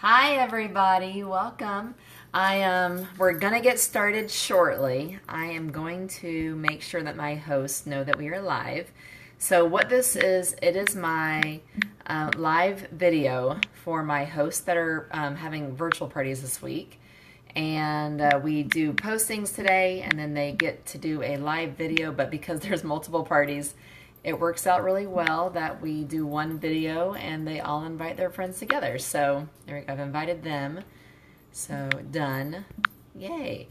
Hi everybody, welcome. We're gonna get started shortly. I am going to make sure that my hosts know that we are live. So what this is, it is my live video for my hosts that are having virtual parties this week. And we do postings today, and then they get to do a live video, but because there's multiple parties, it works out really well that we do one video and they all invite their friends together. So there we go. I've invited them. So done. Yay.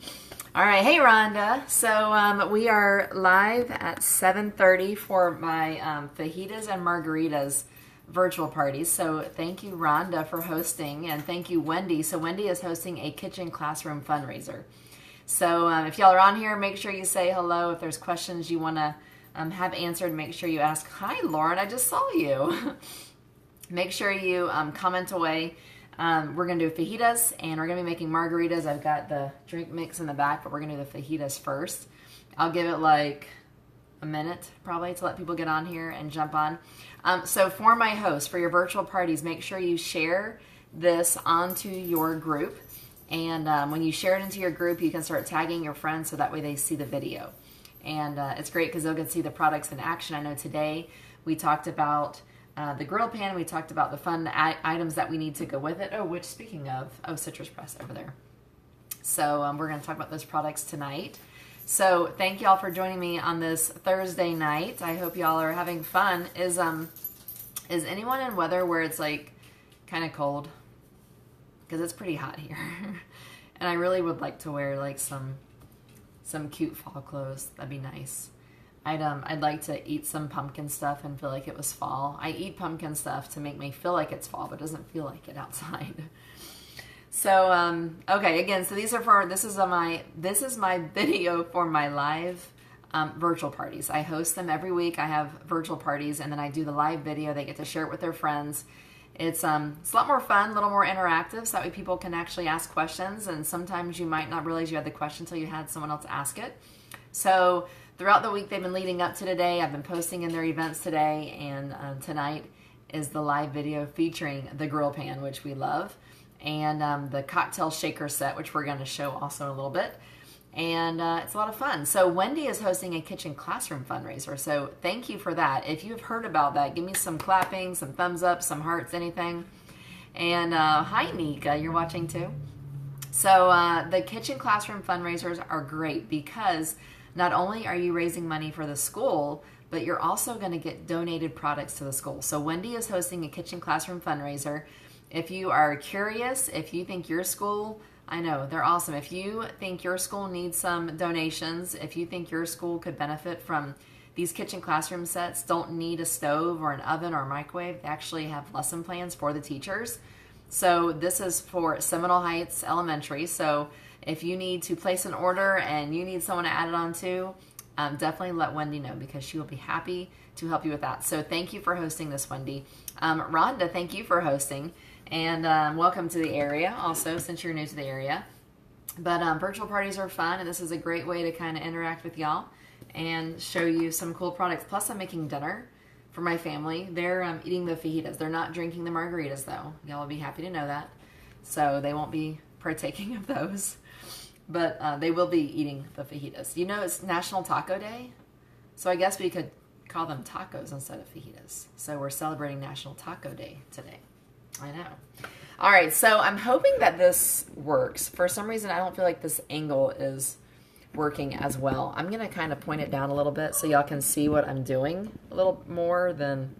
All right. Hey, Rhonda. So we are live at 7:30 for my Fajitas and Margaritas virtual parties. So thank you, Rhonda, for hosting, and thank you, Wendy. So Wendy is hosting a kitchen classroom fundraiser. So if y'all are on here, make sure you say hello. If there's questions you want to have answered, make sure you ask. Hi, Lauren, I just saw you. Make sure you comment away. We're going to do fajitas, and we're going to be making margaritas. I've got the drink mix in the back, but we're going to do the fajitas first. I'll give it like a minute probably to let people get on here and jump on. So for my hosts, for your virtual parties, make sure you share this onto your group. And when you share it into your group, you can start tagging your friends so that way they see the video. And it's great because they'll get to see the products in action. I know today we talked about the grill pan. We talked about the fun items that we need to go with it. Oh, which speaking of, citrus press over there. So we're going to talk about those products tonight. So thank y'all for joining me on this Thursday night. I hope y'all are having fun. Is anyone in weather where it's like kind of cold? Because it's pretty hot here. And I really would like to wear like some cute fall clothes. That'd be nice. I'd like to eat some pumpkin stuff and feel like it was fall. I eat pumpkin stuff to make me feel like it's fall, but it doesn't feel like it outside. So okay, again, so this is my video for my live virtual parties. I host them every week. I have virtual parties, and then I do the live video. They get to share it with their friends. It's a lot more fun, a little more interactive, so that way people can actually ask questions, and sometimes you might not realize you had the question until you had someone else ask it. So throughout the week they've been leading up to today. I've been posting in their events today, and tonight is the live video featuring the grill pan, which we love, and the cocktail shaker set, which we're going to show also in a little bit. And it's a lot of fun. So Wendy is hosting a kitchen classroom fundraiser. So thank you for that. If you've heard about that, give me some clapping, some thumbs up, some hearts, anything. And hi, Nika, you're watching too. So the kitchen classroom fundraisers are great because not only are you raising money for the school, but you're also going to get donated products to the school. So Wendy is hosting a kitchen classroom fundraiser. If you are curious, if you think your school, I know, they're awesome. If you think your school needs some donations, if you think your school could benefit from these kitchen classroom sets, don't need a stove or an oven or a microwave. They actually have lesson plans for the teachers. So this is for Seminole Heights Elementary. So if you need to place an order and you need someone to add it on to, definitely let Wendy know because she will be happy to help you with that. So thank you for hosting this, Wendy. Rhonda, thank you for hosting. And welcome to the area also, since you're new to the area. But virtual parties are fun, and this is a great way to kind of interact with y'all and show you some cool products. Plus, I'm making dinner for my family. They're eating the fajitas. They're not drinking the margaritas, though. Y'all will be happy to know that. So they won't be partaking of those. But they will be eating the fajitas. You know, it's National Taco Day. So I guess we could call them tacos instead of fajitas. So we're celebrating National Taco Day today. I know. All right, so I'm hoping that this works. For some reason, I don't feel like this angle is working as well. I'm going to kind of point it down a little bit so y'all can see what I'm doing a little more than...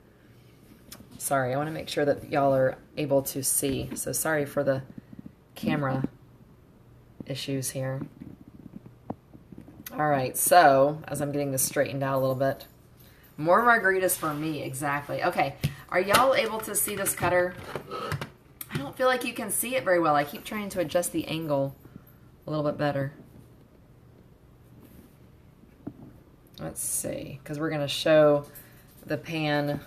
Sorry, I want to make sure that y'all are able to see. So sorry for the camera issues here. All right, so as I'm getting this straightened out a little bit. More margaritas for me, exactly. Okay, are y'all able to see this cutter? I don't feel like you can see it very well. I keep trying to adjust the angle a little bit better. Let's see, because we're going to show the pan.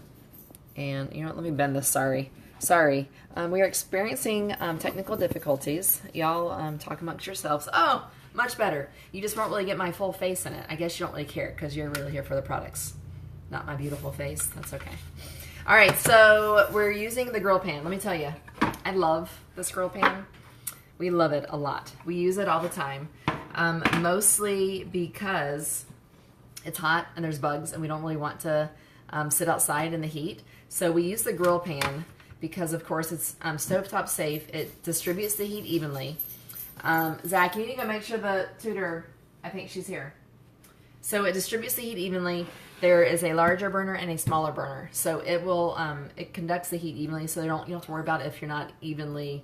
And, you know what, let me bend this, sorry. We are experiencing technical difficulties. Y'all talk amongst yourselves. Oh, much better. You just won't really get my full face in it. I guess you don't really care because you're really here for the products. Not my beautiful face. That's okay. All right, so we're using the grill pan. Let me tell you, I love this grill pan. We love it a lot. We use it all the time, mostly because it's hot and there's bugs and we don't really want to sit outside in the heat. So we use the grill pan because, of course, it's stovetop safe. It distributes the heat evenly. Zach, you need to go make sure the tutor, I think she's here. So it distributes the heat evenly. There is a larger burner and a smaller burner. So it will, it conducts the heat evenly, so you don't have to worry about it if you're not evenly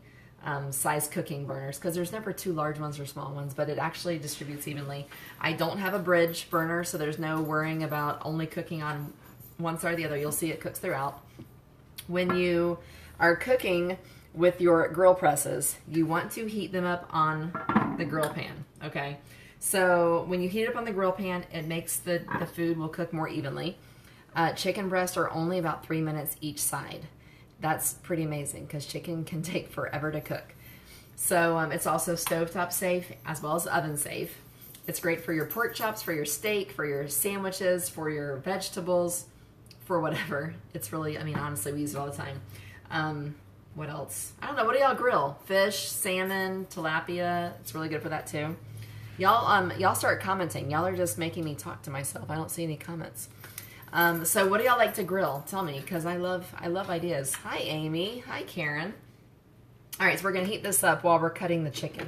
sized cooking burners, because there's never two large ones or small ones, but it actually distributes evenly. I don't have a bridge burner, so there's no worrying about only cooking on one side or the other. You'll see it cooks throughout. When you are cooking with your grill presses, you want to heat them up on the grill pan, okay? So when you heat it up on the grill pan, it makes the food will cook more evenly. Chicken breasts are only about 3 minutes each side. That's pretty amazing because chicken can take forever to cook. So it's also stovetop safe as well as oven safe. It's great for your pork chops, for your steak, for your sandwiches, for your vegetables, for whatever. It's really, I mean, honestly, we use it all the time. What else? I don't know. What do y'all grill? Fish, salmon, tilapia. It's really good for that too. Y'all start commenting. Y'all are just making me talk to myself. I don't see any comments. So what do y'all like to grill? Tell me, because I love ideas. Hi, Amy. Hi, Karen. All right, so we're going to heat this up while we're cutting the chicken.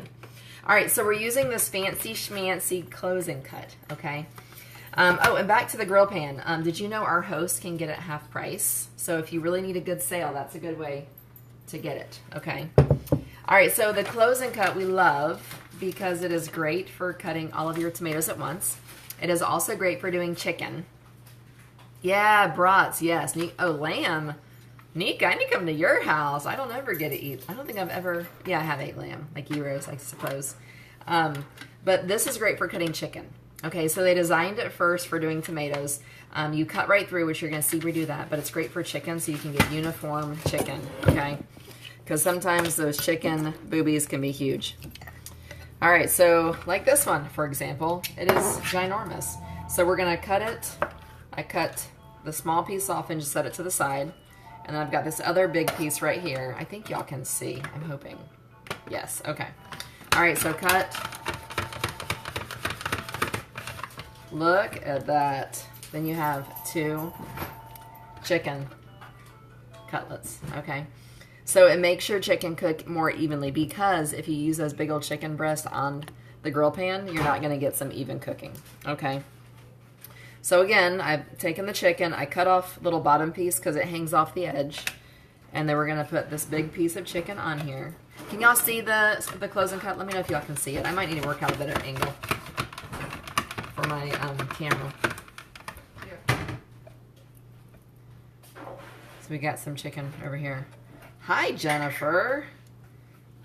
All right, so we're using this fancy schmancy closing cut, okay? Oh, and back to the grill pan. Did you know our host can get it half price? So if you really need a good sale, that's a good way to get it, okay? All right, so the closing cut we love because it is great for cutting all of your tomatoes at once. It is also great for doing chicken. Yeah, brats, yes. Oh, lamb. Nick, I need to come to your house. I don't ever get to eat. I don't think I've ever, yeah, I have ate lamb, like gyros, I suppose. But this is great for cutting chicken. Okay, so they designed it first for doing tomatoes. You cut right through, which you're going to see me do that, but it's great for chicken, so you can get uniform chicken, okay? Because sometimes those chicken boobies can be huge. All right, so like this one, for example, it is ginormous. So we're going to cut it. I cut the small piece off and just set it to the side. And then I've got this other big piece right here. I think y'all can see, I'm hoping. Yes, okay. All right, so cut. Look at that. Then you have 2 chicken cutlets, okay? So it makes your chicken cook more evenly, because if you use those big old chicken breasts on the grill pan, you're not gonna get some even cooking, okay? So again, I've taken the chicken, I cut off little bottom piece because it hangs off the edge, and then we're gonna put this big piece of chicken on here. Can y'all see the closing cut? Let me know if y'all can see it. I might need to work out a better angle for my camera. So we got some chicken over here. Hi, Jennifer.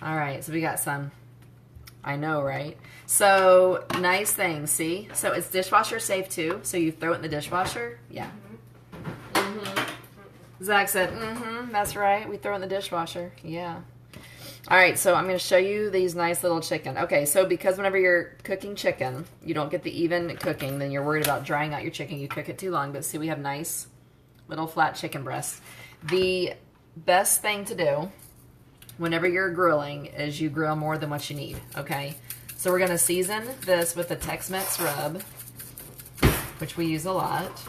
All right, so we got some. I know, right? So, nice thing, see? So, it's dishwasher safe, too. So, you throw it in the dishwasher. Yeah. Zach said, that's right. We throw it in the dishwasher. Yeah. All right, so I'm going to show you these nice little chicken. Okay, so because whenever you're cooking chicken, you don't get the even cooking, then you're worried about drying out your chicken. You cook it too long. But see, we have nice little flat chicken breasts. The best thing to do whenever you're grilling is you grill more than what you need, okay? So we're gonna season this with the Tex-Mex rub, which we use a lot.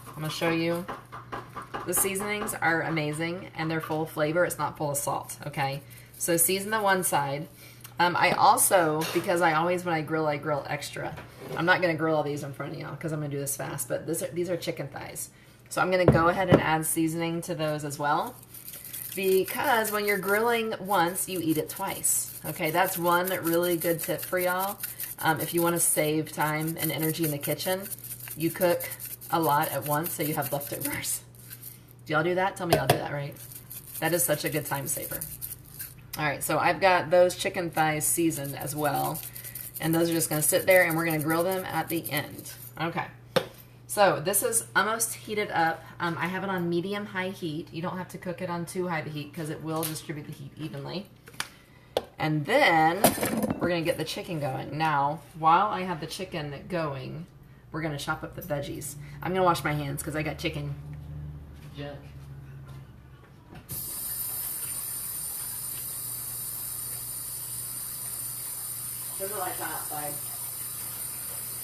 I'm gonna show you. The seasonings are amazing and they're full of flavor. It's not full of salt, okay? So season the one side. I also, because I always, when I grill extra. I'm not gonna grill all these in front of y'all because I'm gonna do this fast, but these are chicken thighs. So I'm gonna go ahead and add seasoning to those as well, because when you're grilling once, you eat it twice. Okay, that's one really good tip for y'all. If you wanna save time and energy in the kitchen, you cook a lot at once so you have leftovers. Do y'all do that? Tell me y'all do that, right? That is such a good time saver. All right, so I've got those chicken thighs seasoned as well, and those are just gonna sit there and we're gonna grill them at the end. Okay. So this is almost heated up. I have it on medium-high heat. You don't have to cook it on too high of a heat because it will distribute the heat evenly. And then we're gonna get the chicken going. Now, while I have the chicken going, we're gonna chop up the veggies. I'm gonna wash my hands because I got chicken junk. Turn the lights on outside.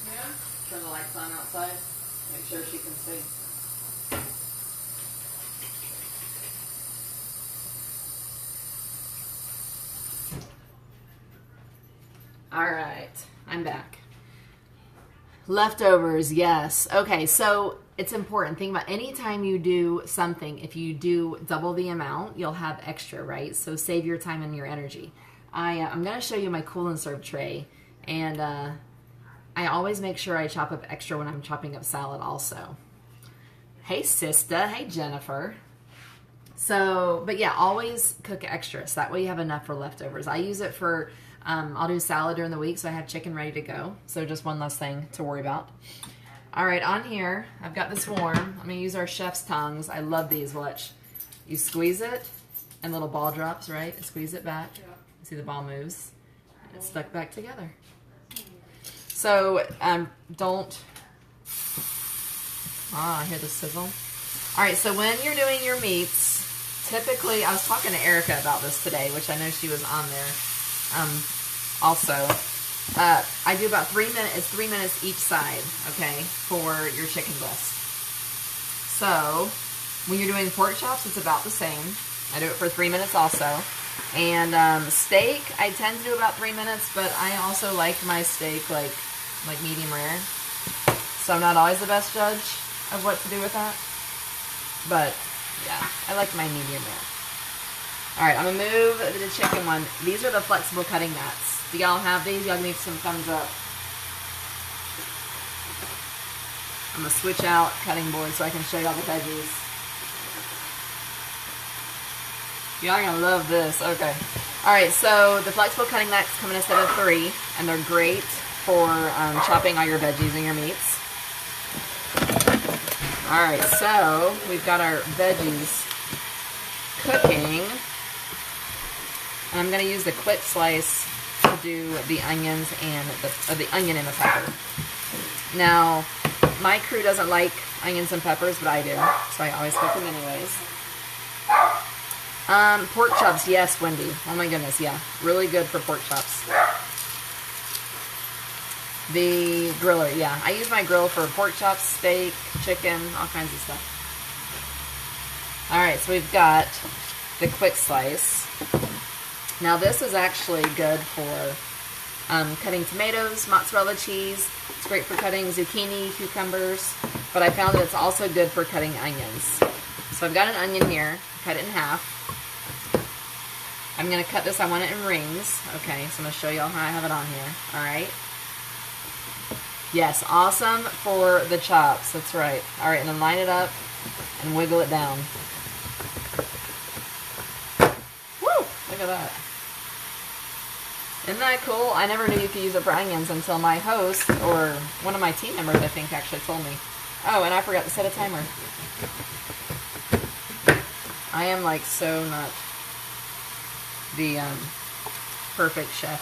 Yeah? Turn the lights on outside. Make sure she can see. All right, I'm back. Leftovers, yes. Okay, so it's important. Think about anytime you do something, if you do double the amount, you'll have extra, right? So save your time and your energy. I'm going to show you my cool and serve tray, and I always make sure I chop up extra when I'm chopping up salad also. Hey, Sista. Hey, Jennifer. So, but yeah, always cook extra, so that way you have enough for leftovers. I use it for... I'll do salad during the week, so I have chicken ready to go. So just one less thing to worry about. All right, on here, I've got this warm. I'm going to use our chef's tongs. I love these. Watch. You squeeze it, and little ball drops, right? Squeeze it back. See the ball moves. It's stuck back together. So don't... I hear the sizzle. All right, so when you're doing your meats, typically, I was talking to Erica about this today, which I know she was on there. Also, I do about 3 minutes. It's 3 minutes each side, okay, for your chicken breast. So, when you're doing pork chops, it's about the same. I do it for 3 minutes also. And steak, I tend to do about 3 minutes, but I also like my steak like medium rare. So I'm not always the best judge of what to do with that. But yeah, I like my medium rare. All right, I'm going to move the chicken one. These are the flexible cutting mats. Do y'all have these? Y'all need some thumbs up. I'm going to switch out cutting boards so I can show y'all the veggies. Y'all are going to love this. Okay. All right, so the flexible cutting mats come in a set of 3, and they're great for chopping all your veggies and your meats. All right, so we've got our veggies cooking. And I'm going to use the quick slice to do the onions and the onion and the pepper. Now, my crew doesn't like onions and peppers, but I do, so I always cook them anyways. Pork chops, yes, Wendy. Oh my goodness, yeah, really good for pork chops. The griller, yeah, I use my grill for pork chops, steak, chicken, all kinds of stuff. All right, so we've got the quick slice. Now this is actually good for cutting tomatoes, mozzarella cheese. It's great for cutting zucchini, cucumbers, but I found that it's also good for cutting onions. So I've got an onion here, cut it in half. I'm going to cut this, I want it in rings. Okay, so I'm going to show y'all how I have it on here. All right. Yes, awesome for the chops, that's right. All right, and then line it up and wiggle it down. Woo, look at that. Isn't that cool? I never knew you could use it for onions until my host, or one of my team members, I think, actually told me. Oh, and I forgot to set a timer. I am like so not the perfect chef.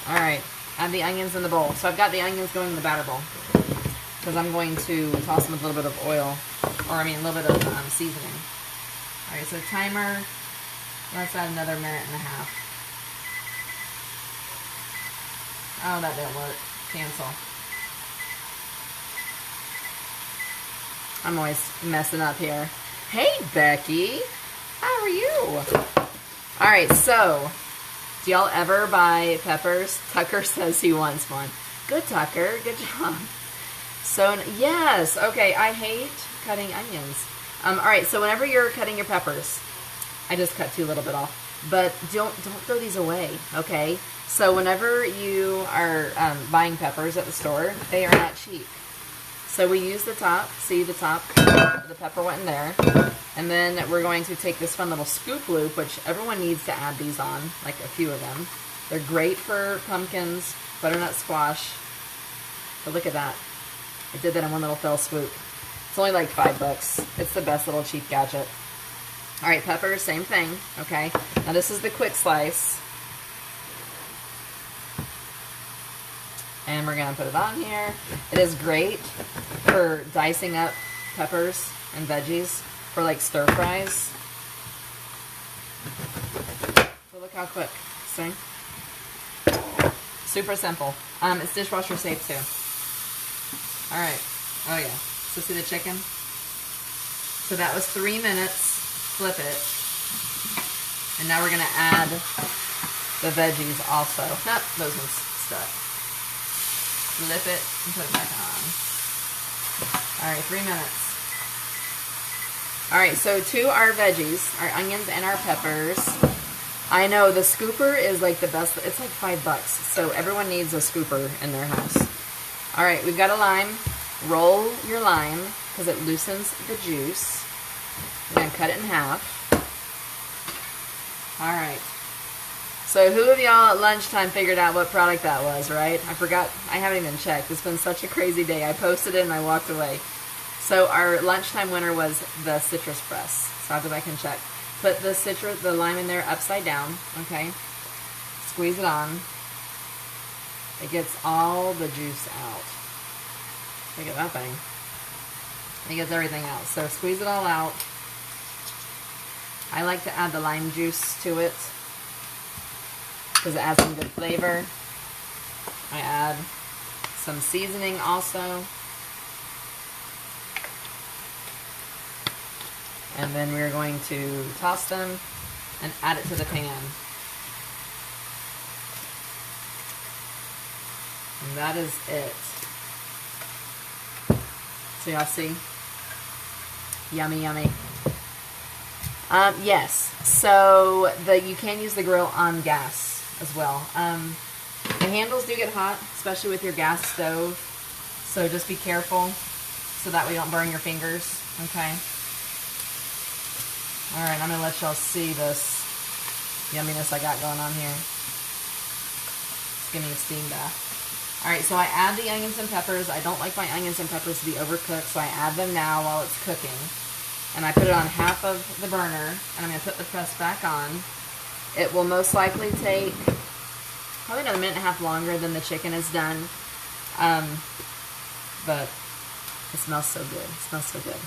Alright, add the onions in the bowl. So I've got the onions going in the batter bowl, because I'm going to toss them with a little bit of oil, or I mean a little bit of seasoning. Alright, so timer, let's add another minute and a half. Oh, that didn't work. Cancel. I'm always messing up here. Hey, Becky. How are you? Alright, so, do y'all ever buy peppers? Tucker says he wants one. Good, Tucker. Good job. So, yes. Okay, I hate cutting onions. Alright, so whenever you're cutting your peppers, I just cut too little bit off. But don't throw these away, okay? So whenever you are buying peppers at the store, they are not cheap. So we use the top, see the top, the pepper went in there. And then we're going to take this fun little scoop loop, which everyone needs to add these on, like a few of them. They're great for pumpkins, butternut squash. But look at that. I did that in one little fell swoop. It's only like $5. It's the best little cheap gadget. All right, peppers, same thing, okay? Now this is the quick slice. And we're going to put it on here. It is great for dicing up peppers and veggies for like stir fries. So look how quick. See? Super simple. It's dishwasher safe too. All right. Oh yeah. So see the chicken? So that was 3 minutes. Flip it. And now we're gonna add the veggies also. Nope, those ones stuck. Flip it and put it back on. All right, 3 minutes. All right, so to our veggies, our onions and our peppers. I know the scooper is like the best. It's like $5. So everyone needs a scooper in their house. All right, we've got a lime. Roll your lime because it loosens the juice. We're gonna cut it in half. All right. So who of y'all at lunchtime figured out what product that was, right? I forgot. I haven't even checked. It's been such a crazy day. I posted it and I walked away. So our lunchtime winner was the citrus press. So I'll go back and check. Put the lime in there upside down, okay? Squeeze it on. It gets all the juice out. Look at that thing. It gets everything out. So squeeze it all out. I like to add the lime juice to it because it adds some good flavor. I add some seasoning also. And then we're going to toss them and add it to the pan. And that is it. So y'all see? Yummy, yummy. Yes, so you can use the grill on gas as well. The handles do get hot, especially with your gas stove. So just be careful so that way you don't burn your fingers, okay? All right, I'm gonna let y'all see this yumminess I got going on here. Just give me a steam bath. All right, so I add the onions and peppers. I don't like my onions and peppers to be overcooked, so I add them now while it's cooking. And I put it on half of the burner, and I'm gonna put the press back on. It will most likely take probably another minute and a half longer than the chicken is done. But it smells so good. It smells so good.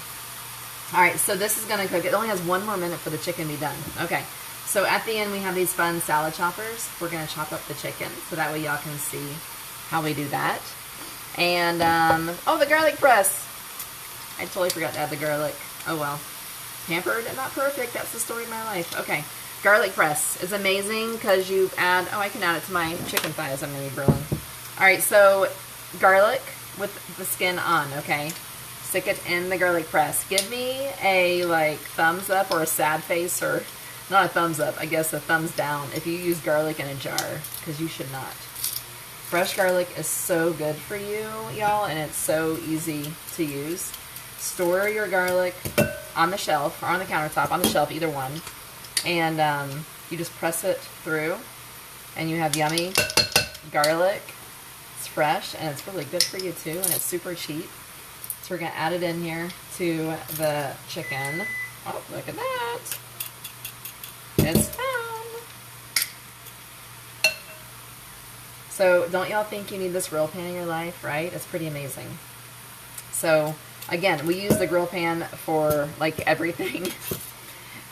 All right, so this is gonna cook. It only has 1 more minute for the chicken to be done. Okay, so at the end we have these fun salad choppers. We're gonna chop up the chicken so that way y'all can see how we do that. And, oh, the garlic press. I totally forgot to add the garlic. Oh well. Pampered and not perfect. That's the story of my life. Okay, garlic press is amazing because you add, oh, I can add it to my chicken thighs I'm gonna be grilling. All right, so garlic with the skin on, okay? Stick it in the garlic press. Give me a like thumbs up or a sad face, or not a thumbs up, I guess a thumbs down if you use garlic in a jar, because you should not. Fresh garlic is so good for you, y'all, and it's so easy to use. Store your garlic on the shelf or on the countertop, on the shelf, either one, and you just press it through, and you have yummy garlic. It's fresh, and it's really good for you too, and it's super cheap. So we're going to add it in here to the chicken. Oh, look at that. It's done. So don't y'all think you need this grill pan in your life, right? It's pretty amazing. So again, we use the grill pan for like everything.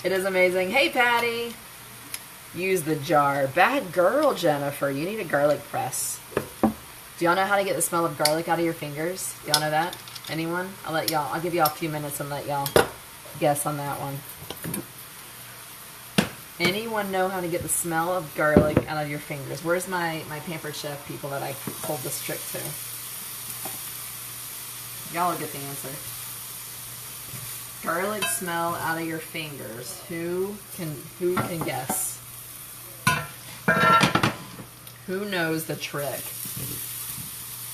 It is amazing. Hey, Patty. Use the jar. Bad girl, Jennifer. You need a garlic press. Do y'all know how to get the smell of garlic out of your fingers? Do y'all know that? Anyone? I'll give y'all a few minutes and let y'all guess on that one. Anyone know how to get the smell of garlic out of your fingers? Where's my Pampered Chef people that I told this trick to? Y'all will get the answer. Garlic smell out of your fingers. Who can guess? Who knows the trick?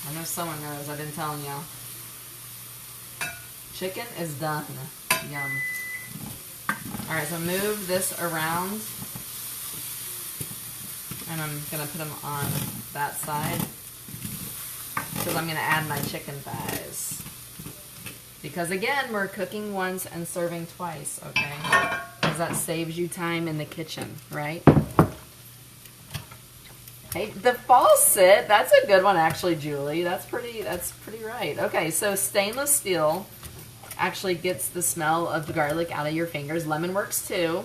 I know someone knows. I've been telling y'all. Chicken is done. Yum. Alright, so move this around. And I'm going to put them on that side. Because I'm going to add my chicken thighs. Because again, we're cooking once and serving twice, okay? Because that saves you time in the kitchen, right? Hey, the faucet, that's a good one actually, Julie. That's pretty right. Okay, so stainless steel actually gets the smell of the garlic out of your fingers. Lemon works too.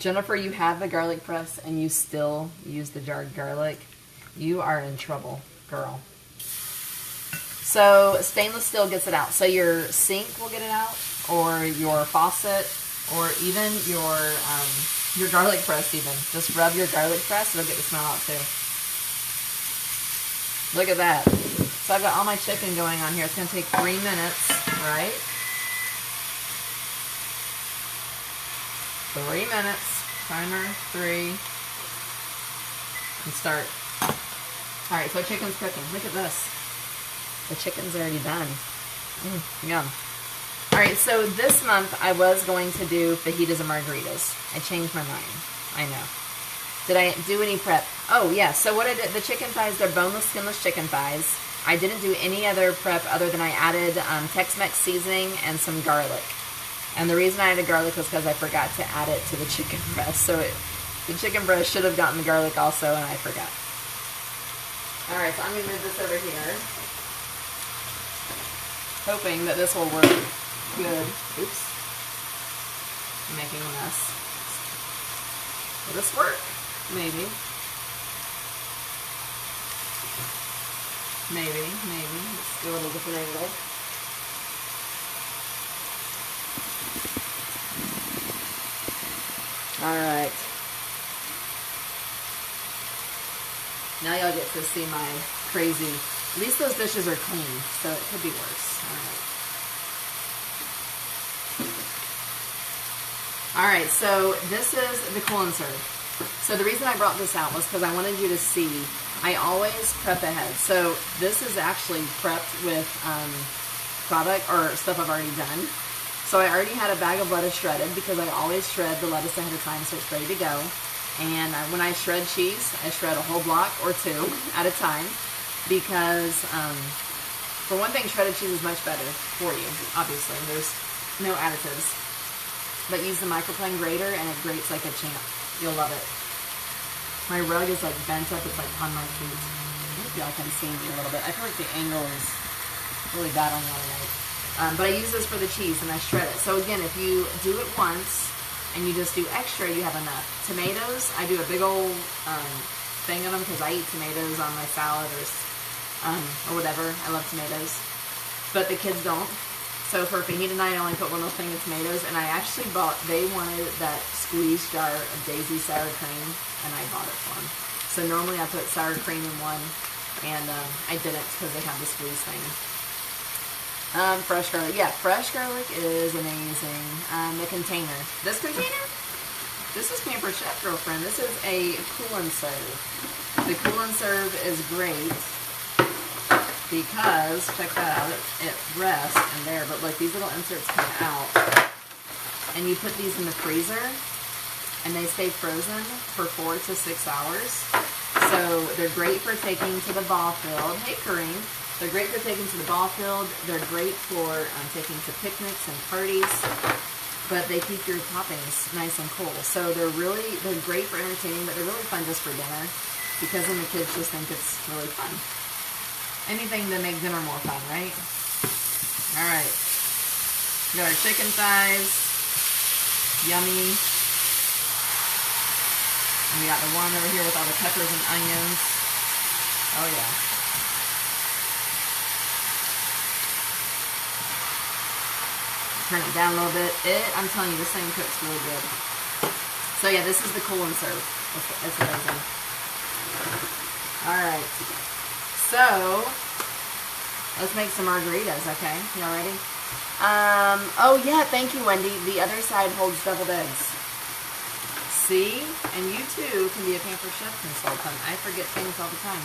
Jennifer, you have the garlic press and you still use the jarred garlic. You are in trouble, girl. So stainless steel gets it out. So your sink will get it out, or your faucet, or even your garlic press even. Just rub your garlic press, it'll get the smell out too. Look at that. So I've got all my chicken going on here. It's going to take 3 minutes, right? 3 minutes. Timer, 3. And start. Alright, so chicken's cooking. Look at this. The chicken's already done. Yum. Alright, so this month I was going to do fajitas and margaritas. I changed my mind. I know. Did I do any prep? Oh, yeah. So what I did, the chicken thighs, they're boneless, skinless chicken thighs. I didn't do any other prep other than I added Tex-Mex seasoning and some garlic. And the reason I added garlic was because I forgot to add it to the chicken breast. So the chicken breast should have gotten the garlic also, and I forgot. Alright, so I'm going to move this over here. Hoping that this will work good. Oops. I'm making a mess. Will this work? Maybe. Maybe. Let's do a little different angle. Alright. Now y'all get to see my crazy... At least those dishes are clean, so it could be worse. Alright, so this is the cool and serve. So the reason I brought this out was because I wanted you to see, I always prep ahead. So this is actually prepped with product or stuff I've already done. So I already had a bag of lettuce shredded because I always shred the lettuce ahead of time so it's ready to go. And when I shred cheese, I shred a whole block or 2 at a time because, for one thing, shredded cheese is much better for you, obviously. There's no additives. But use the microplane grater and it grates like a champ. You'll love it. My rug is like bent up, it's like on my feet. I hope y'all can see me a little bit. I feel like the angle is really bad on y'all tonight. But I use this for the cheese and I shred it. So again, if you do it once and you just do extra, you have enough. Tomatoes, I do a big old thing of them because I eat tomatoes on my salad or whatever. I love tomatoes. But the kids don't. So for fajita night, I only put one little thing of tomatoes, and I actually they wanted that squeezed jar of Daisy sour cream, and I bought it for them. So normally I put sour cream in one, and I didn't because they have the squeeze thing. Fresh garlic. Yeah, fresh garlic is amazing. The container. This container? This is Pampered Chef, girlfriend. This is a cool and serve. The cool and serve is great. Because, check that out, it rests in there, but like these little inserts come out, and you put these in the freezer, and they stay frozen for 4 to 6 hours. So they're great for taking to the ball field. Hey, Kareem. They're great for taking to the ball field. They're great for taking to picnics and parties, but they keep your toppings nice and cool. So they're great for entertaining, but they're really fun just for dinner, because then the kids just think it's really fun. Anything to make dinner more fun, right? Alright. We got our chicken thighs. Yummy. And we got the one over here with all the peppers and onions. Oh yeah. Turn it down a little bit. I'm telling you, this thing cooks really good. So yeah, this is the cool and serve. It's amazing. Alright. So, let's make some margaritas, okay? Y'all ready? Oh yeah, thank you, Wendy. The other side holds deviled eggs. See? And you too can be a Pampered Chef consultant. I forget things all the time.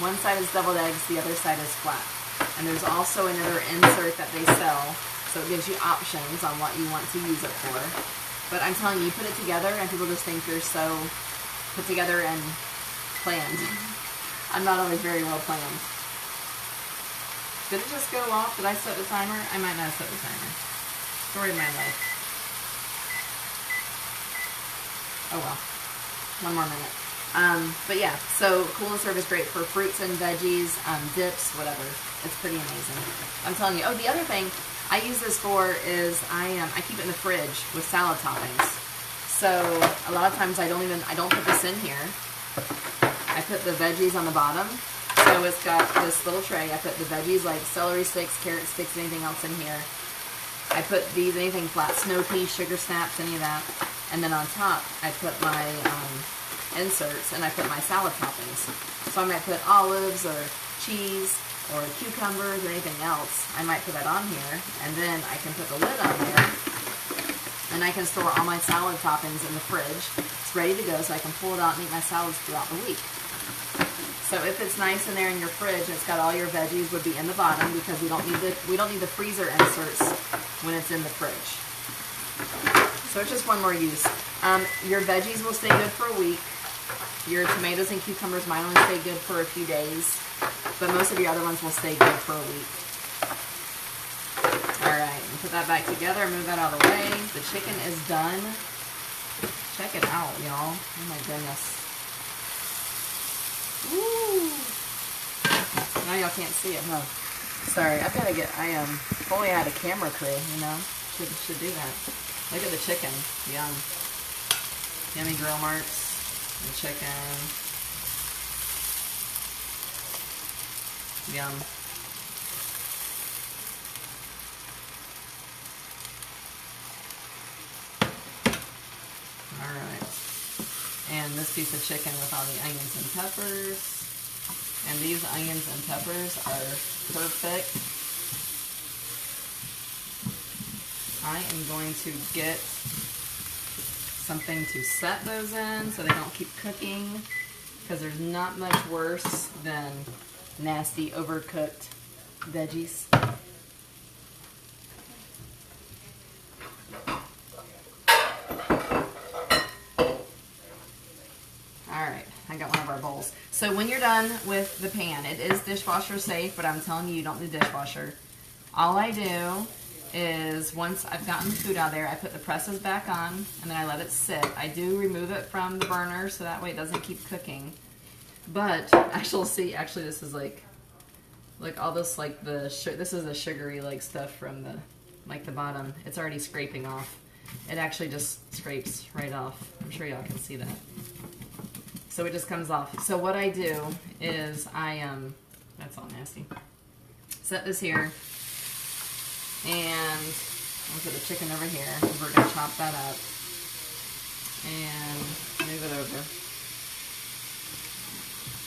One side is deviled eggs, the other side is flat. And there's also another insert that they sell, so it gives you options on what you want to use it for. But I'm telling you, you put it together and people just think you're so put together and planned. I'm not always very well planned. Did it just go off? Did I set the timer? I might not have set the timer. Story of my life. Oh well. 1 more minute. But yeah, so cool and serve is great for fruits and veggies, dips, whatever. It's pretty amazing. I'm telling you. Oh, the other thing I use this for is I keep it in the fridge with salad toppings. So a lot of times I don't put this in here. I put the veggies on the bottom. So it's got this little tray. I put the veggies like celery sticks, carrot sticks, anything else in here. I put these, anything flat, snow peas, sugar snaps, any of that. And then on top, I put my inserts and I put my salad toppings. So I might put olives or cheese or cucumbers or anything else. I might put that on here, and then I can put the lid on there, and I can store all my salad toppings in the fridge. It's ready to go, so I can pull it out and eat my salads throughout the week. So if it's nice in there in your fridge, it's got all your veggies would be in the bottom because we don't need the freezer inserts when it's in the fridge. So it's just one more use. Your veggies will stay good for a week. Your tomatoes and cucumbers might only stay good for a few days, but most of your other ones will stay good for a week. Alright, put that back together, move that out of the way. The chicken is done. Check it out, y'all. Oh my goodness. Woo! Now y'all can't see it, huh? Sorry, I've got to get, if only I had a camera crew, you know? Should do that. Look at the chicken. Yum. Yummy grill marks. The chicken. Yum. Alright. And this piece of chicken with all the onions and peppers. And these onions and peppers are perfect. I am going to get something to set those in so they don't keep cooking, because there's not much worse than nasty overcooked veggies. Alright, I got one of our bowls. So when you're done with the pan, it is dishwasher safe, but I'm telling you, you don't need a dishwasher. All I do is once I've gotten the food out there, I put the presses back on and then I let it sit. I do remove it from the burner so that way it doesn't keep cooking. But actually this is like all this this is the sugary like stuff from the bottom. It's already scraping off. It actually just scrapes right off. I'm sure y'all can see that. So it just comes off. So what I do is that's all nasty. Set this here. And I'll put the chicken over here. We're going to chop that up and move it over.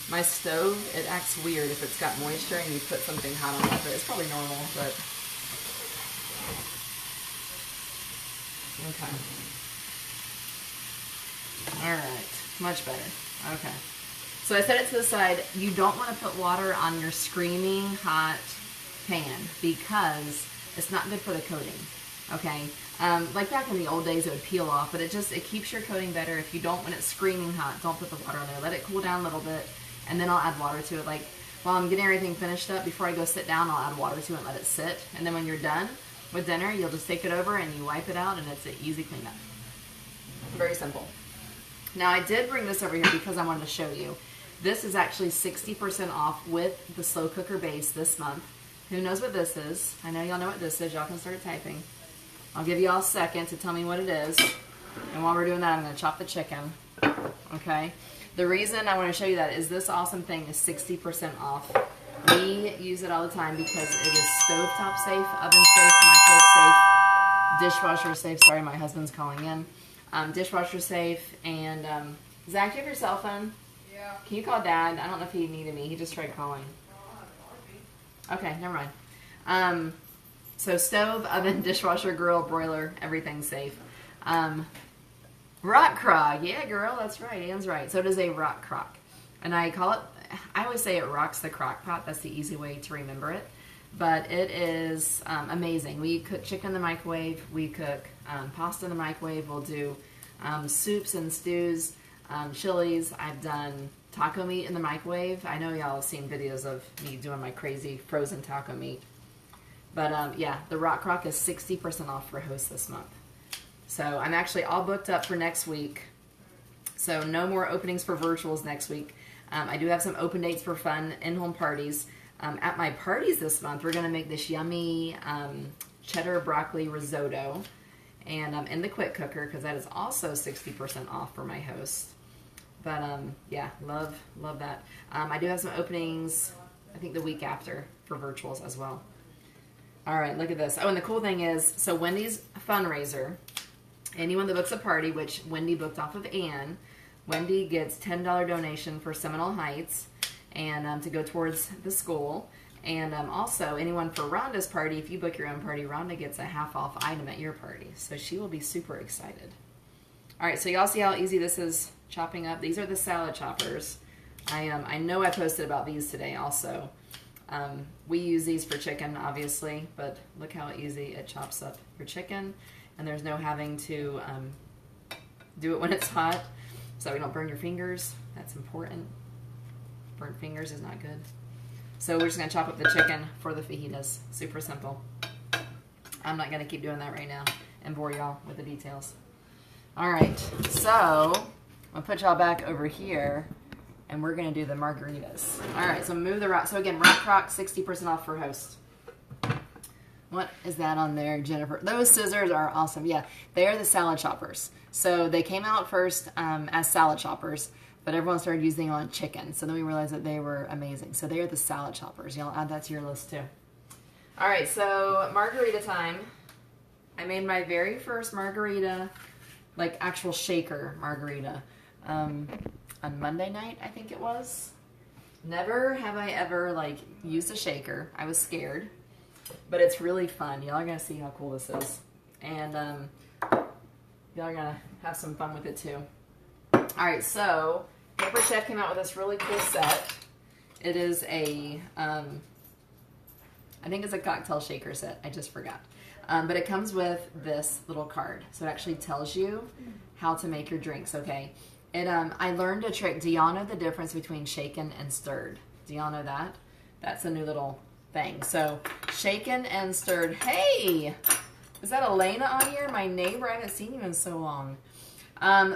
My stove, it acts weird if it's got moisture and you put something hot on it, but it's probably normal, but okay. Alright, much better. Okay. So I set it to the side. You don't want to put water on your screaming hot pan because it's not good for the coating, okay? Like back in the old days, it would peel off, but it keeps your coating better. If you don't, when it's screaming hot, don't put the water on there. Let it cool down a little bit, and then I'll add water to it. Like, while I'm getting everything finished up, before I go sit down, I'll add water to it and let it sit. And then when you're done with dinner, you'll just take it over and you wipe it out, and it's an easy cleanup. Very simple. Now, I did bring this over here because I wanted to show you. This is actually 60% off with the slow cooker base this month. Who knows what this is? I know y'all know what this is. Y'all can start typing. I'll give y'all a second to tell me what it is. And while we're doing that, I'm going to chop the chicken. Okay? The reason I want to show you that is this awesome thing is 60% off. We use it all the time because it is stovetop safe, oven safe, microwave safe, dishwasher safe. Sorry, my husband's calling in. Dishwasher safe. And Zach, do you have your cell phone? Yeah. Can you call Dad? I don't know if he needed me. He just tried calling. Okay, never mind. So stove, oven, dishwasher, grill, broiler, everything's safe. Rock crock. Yeah, girl, that's right. Anne's right. So it is a rock crock. And I always say it rocks the crock pot. That's the easy way to remember it. But it is amazing. We cook chicken in the microwave. We cook pasta in the microwave. We'll do soups and stews, chilies. I've done taco meat in the microwave. I know y'all have seen videos of me doing my crazy frozen taco meat. But yeah, the rock crock is 60% off for hosts this month. So I'm actually all booked up for next week. So no more openings for virtuals next week. I do have some open dates for fun in-home parties. At my parties this month, we're going to make this yummy cheddar broccoli risotto. and in the quick cooker, because that is also 60% off for my host. But yeah, love that. I do have some openings, I think the week after, for virtuals as well. All right, look at this. Oh, and the cool thing is, so Wendy's fundraiser, anyone that books a party, which Wendy booked off of Ann, Wendy gets $10 donation for Seminole Heights and to go towards the school. And also, anyone for Rhonda's party, if you book your own party, Rhonda gets a half off item at your party. So she will be super excited. All right, so y'all see how easy this is chopping up? These are the salad choppers. I know I posted about these today also. We use these for chicken, obviously, but look how easy it chops up your chicken. And there's no having to do it when it's hot so we don't burn your fingers. That's important. Burnt fingers is not good. So we're just going to chop up the chicken for the fajitas. Super simple. I'm not going to keep doing that right now and bore y'all with the details. All right, so I'm going to put y'all back over here, and we're going to do the margaritas. All right, so move the rock. So again, Rock Croc, 60% off for host. What is that on there, Jennifer? Those scissors are awesome. Yeah, they are the salad choppers. So they came out first as salad choppers, but everyone started using them on chicken. So then we realized that they were amazing. So they are the salad choppers. Y'all add that to your list too. All right, so margarita time. I made my very first margarita, like actual shaker margarita, on Monday night, I think it was. Never have I ever like used a shaker. I was scared, but it's really fun. Y'all are gonna see how cool this is, and y'all are gonna have some fun with it too. All right, so Pampered Chef came out with this really cool set. It is a, I think it's a cocktail shaker set. I just forgot. But it comes with this little card. So it actually tells you how to make your drinks, okay? I learned a trick. Do y'all know the difference between shaken and stirred? Do y'all know that? That's a new little thing. So shaken and stirred. Hey! Is that Elena on here? My neighbor? I haven't seen you in so long.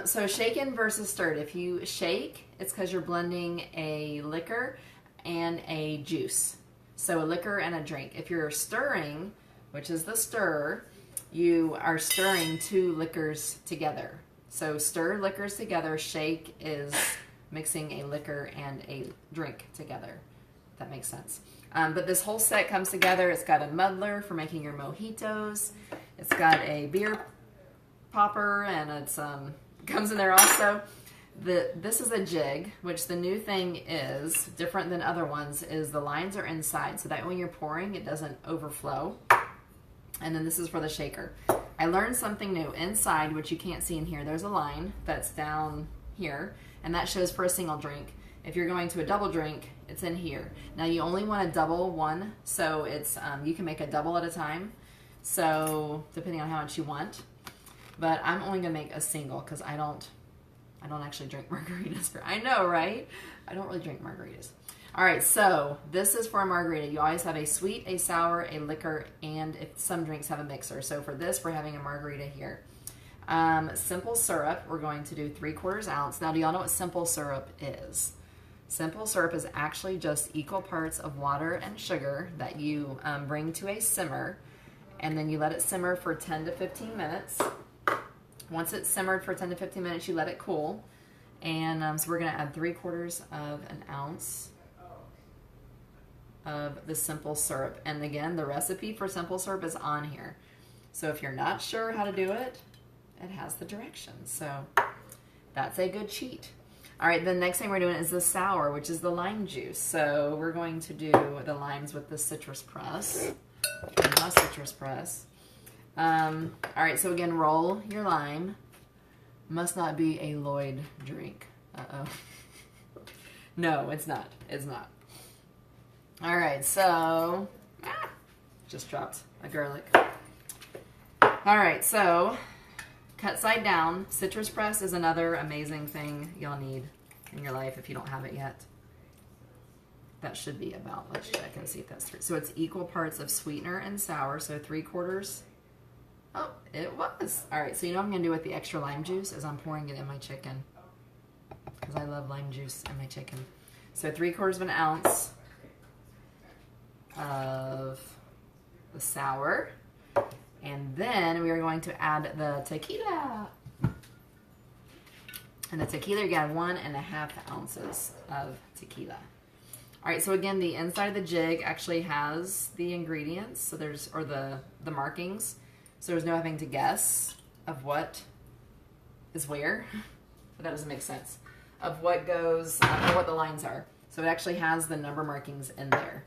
So shaken versus stirred. If you shake, it's because you're blending a liquor and a juice. So a liquor and a drink. If you're stirring, which is the stir, you are stirring two liquors together. So stir liquors together, shake is mixing a liquor and a drink together. If that makes sense. But this whole set comes together. It's got a muddler for making your mojitos. It's got a beer popper, and it's comes in there also. This is a jig, which the new thing is, different than other ones, is the lines are inside, so that when you're pouring, it doesn't overflow. And then this is for the shaker. I learned something new. Inside, which you can't see in here, there's a line that's down here, and that shows for a single drink. If you're going to a double drink, it's in here. Now you only want a double one, so it's you can make a double at a time. So depending on how much you want, but I'm only gonna make a single because I don't actually drink margaritas. I know, right? I don't really drink margaritas. All right, so this is for a margarita. You always have a sweet, a sour, a liquor, and if some drinks have a mixer. So for this, we're having a margarita here. Simple syrup, we're going to do 3/4 ounce. Now, do y'all know what simple syrup is? Simple syrup is actually just equal parts of water and sugar that you bring to a simmer, and then you let it simmer for 10 to 15 minutes. Once it's simmered for 10 to 15 minutes, you let it cool. And so we're going to add 3/4 ounce of the simple syrup. And again, the recipe for simple syrup is on here. So if you're not sure how to do it, it has the directions. So that's a good cheat. All right, the next thing we're doing is the sour, which is the lime juice. So we're going to do the limes with the citrus press. My citrus press. All right, so again, roll your lime. Must not be a Lloyd drink. Uh-oh. No, it's not. It's not. All right, so just dropped a garlic. All right, so cut side down. Citrus press is another amazing thing you'll need in your life if you don't have it yet. That should be about, let's check and see if that's 3. So it's equal parts of sweetener and sour, so 3/4. Oh, it was. All right, so you know what I'm going to do with the extra lime juice is I'm pouring it in my chicken because I love lime juice in my chicken. So 3/4 ounce of the sour. And then we are going to add the tequila. And the tequila, you got 1.5 ounces of tequila. All right, so again, the inside of the jig actually has the ingredients, so there's, or the markings, so there's no having to guess of what is where. But that doesn't make sense. Of what goes, or what the lines are. So it actually has the number markings in there.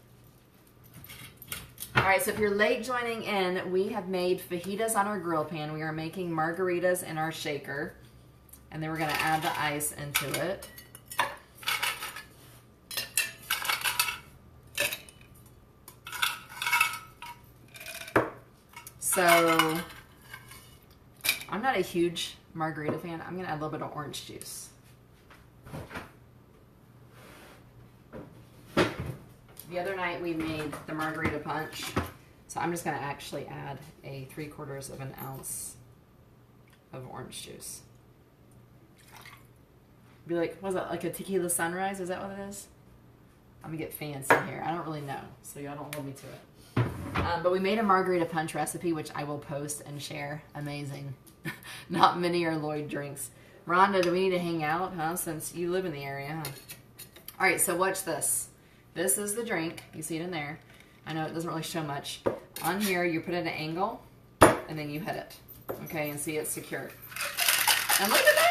All right, so if you're late joining in, we have made fajitas on our grill pan. We are making margaritas in our shaker. And then we're gonna add the ice into it. So, I'm not a huge margarita fan. I'm gonna add a little bit of orange juice. The other night we made the margarita punch. So I'm just gonna actually add a 3/4 of an ounce of orange juice. Be like, was it like a tequila sunrise? Is that what it is? I'm gonna get fancy here. I don't really know, so y'all don't hold me to it. But we made a margarita punch recipe, which I will post and share. Amazing. Not many are Lloyd drinks. Rhonda, do we need to hang out, huh? Since you live in the area, huh? All right, so watch this. This is the drink. You see it in there. I know it doesn't really show much. On here, you put it at an angle, and then you hit it. Okay, and see it's secure. And look at that!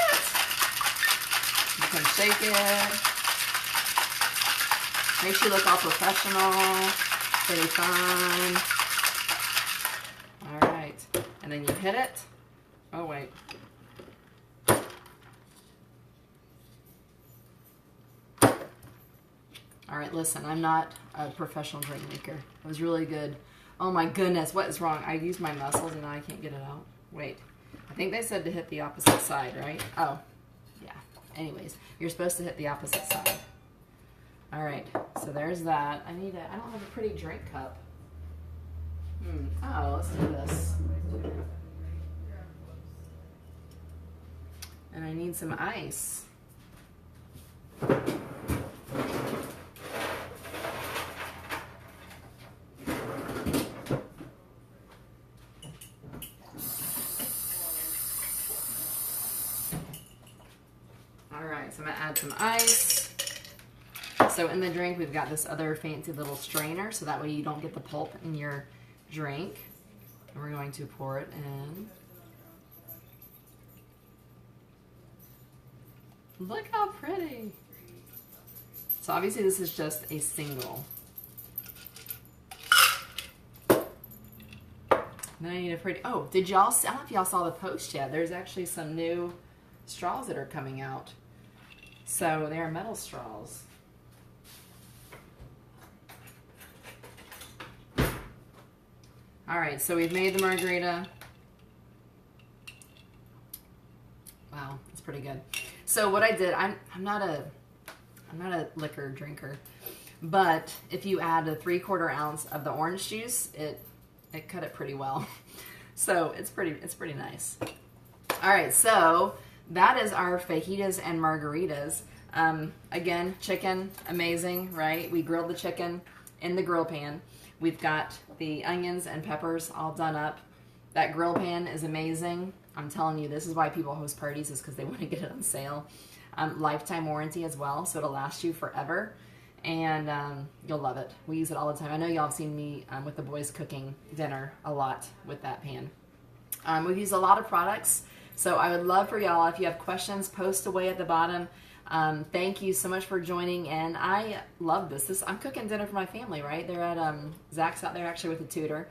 You can shake it. Makes you look all professional. Pretty fun. All right. And then you hit it. Oh, wait. All right, listen, I'm not a professional drink maker. It was really good. Oh my goodness, what is wrong? I used my muscles and now I can't get it out. Wait, I think they said to hit the opposite side, right? Oh, yeah. Anyways, you're supposed to hit the opposite side. All right, so there's that. I don't have a pretty drink cup. Oh, let's do this. And I need some ice. All right, so I'm gonna add some ice. So in the drink, we've got this other fancy little strainer, so that way you don't get the pulp in your drink. And we're going to pour it in. Look how pretty. So obviously this is just a single. Then I need a pretty, oh, did y'all, I don't know if y'all saw the post yet. There's actually some new straws that are coming out. So they are metal straws. All right, so we've made the margarita. Wow, it's pretty good. So what I did, I'm not a liquor drinker, but if you add a 3/4 ounce of the orange juice, it cut it pretty well. So it's pretty nice. All right, so that is our fajitas and margaritas. Again, chicken, amazing, right? We grilled the chicken in the grill pan. We've got the onions and peppers all done up. That grill pan is amazing. I'm telling you, this is why people host parties, is because they want to get it on sale. Lifetime warranty as well, so it'll last you forever. And you'll love it. We use it all the time. I know y'all have seen me with the boys cooking dinner a lot with that pan. We've used a lot of products, so I would love for y'all, if you have questions, post away at the bottom. Thank you so much for joining in. I love this. I'm cooking dinner for my family, right? They're at, Zach's out there actually with a tutor,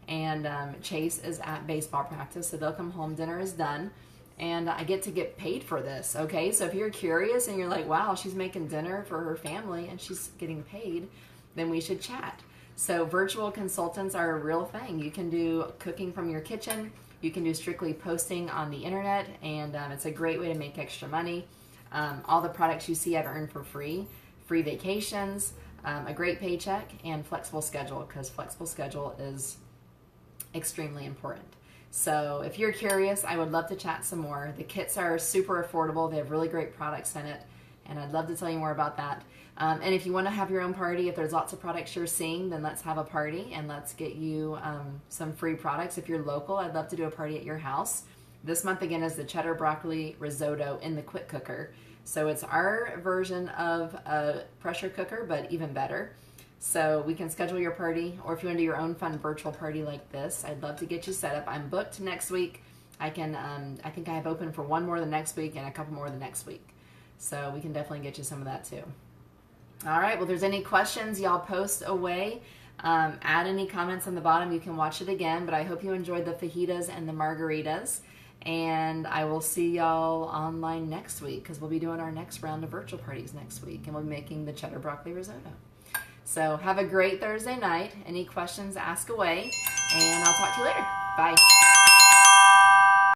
and Chase is at baseball practice, so they'll come home, dinner is done, and I get to get paid for this, okay? So if you're curious and you're like, wow, she's making dinner for her family and she's getting paid, then we should chat. So virtual consultants are a real thing. You can do cooking from your kitchen, you can do strictly posting on the internet, and it's a great way to make extra money. All the products you see I've earned for free vacations, a great paycheck, and flexible schedule, because flexible schedule is extremely important. So if you're curious, I would love to chat some more. The kits are super affordable. They have really great products in it, and I'd love to tell you more about that. And if you want to have your own party, if there's lots of products you're seeing, then let's have a party and let's get you some free products. If you're local, I'd love to do a party at your house. This month again is the cheddar broccoli risotto in the quick cooker. So it's our version of a pressure cooker, but even better. So we can schedule your party, or if you want to do your own fun virtual party like this, I'd love to get you set up. I'm booked next week. I think I have open for one more the next week and a couple more the next week. So we can definitely get you some of that too. All right, well, if there's any questions, y'all post away. Add any comments on the bottom. You can watch it again, but I hope you enjoyed the fajitas and the margaritas. And I will see y'all online next week because we'll be doing our next round of virtual parties next week, and we'll be making the cheddar broccoli risotto. So have a great Thursday night. Any questions, ask away, and I'll talk to you later. Bye.